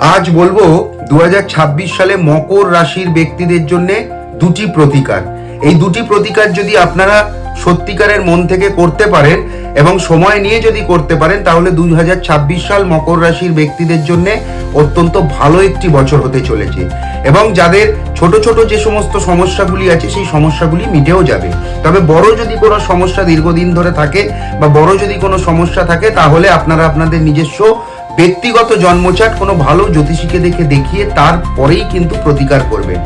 আজ বলবো 2026 সালে মকর রাশির ব্যক্তিদের জন্য দুটি প্রতিকার। এই দুটি প্রতিকার যদি আপনারা সত্যিকারের মন থেকে করতে পারেন এবং সময় নিয়ে যদি করতে পারেন, তাহলে 2026 সাল মকর রাশির ব্যক্তিদের জন্য অত্যন্ত ভালো একটি বছর হতে চলেছে এবং যাদের ছোট ছোট যে সমস্ত সমস্যাগুলি আছে সেই সমস্যাগুলি মিটেও যাবে। তবে বড় যদি কোনো সমস্যা দীর্ঘদিন ধরে থাকে বা বড় যদি কোনো সমস্যা থাকে, তাহলে আপনারা আপনাদের নিজস্ব ব্যক্তিগত জন্মচাট কোনো ভালো জ্যোতিষীকে দেখিয়ে তারপরেই কিন্তু প্রতিকার করবেন।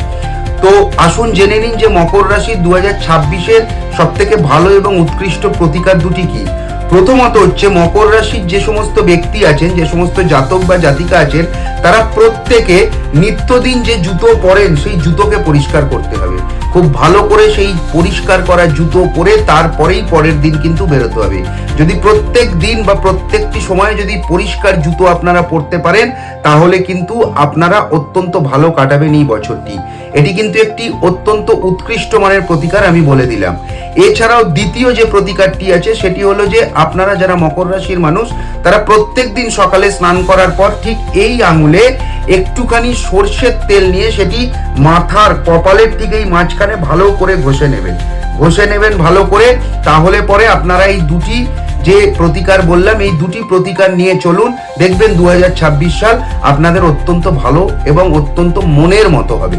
তো আসুন জেনে নিন যে মকর রাশির 2026-এর সব থেকে ভালো এবং উৎকৃষ্ট প্রতিকার দুটি কি। প্রথমত হচ্ছে, মকর রাশির যে সমস্ত ব্যক্তি আছেন, যে সমস্ত জাতক বা জাতিকা আছেন, তারা প্রত্যেকে নিত্যদিন যে জুতো পরেন সেই জুতোকে পরিষ্কার করতে হবে। খুব ভালো করে সেই পরিষ্কার করা জুতো পরে তারপরেই পরের দিন কিন্তু বেরোতে হবে। যদি প্রত্যেক দিন বা প্রত্যেকটি সময় যদি পরিষ্কার জুতো আপনারা পরতে পারেন, তাহলে কিন্তু আপনারা অত্যন্ত ভালো কাটাবেন এই বছরটি। এটি কিন্তু একটি অত্যন্ত উৎকৃষ্ট মানের প্রতিকার, আমি বলে দিলাম। এছাড়াও দ্বিতীয় যে প্রতিকারটি আছে সেটি হলো যে, আপনারা যারা মকর রাশির মানুষ, তারা প্রত্যেক দিন সকালে স্নান করার পর ঠিক এই আঙুলে একটুখানি সর্ষের তেল নিয়ে সেটি মাথার কপালের ঠিক এই মাঝখানে ভালো করে ঘষে নেবেন ভালো করে। তাহলে পরে আপনারা এই দুটি যে প্রতিকার বললাম, এই দুটি প্রতিকার নিয়ে চলুন, দেখবেন 2026 সাল আপনাদের অত্যন্ত ভালো এবং অত্যন্ত মনের মতো হবে।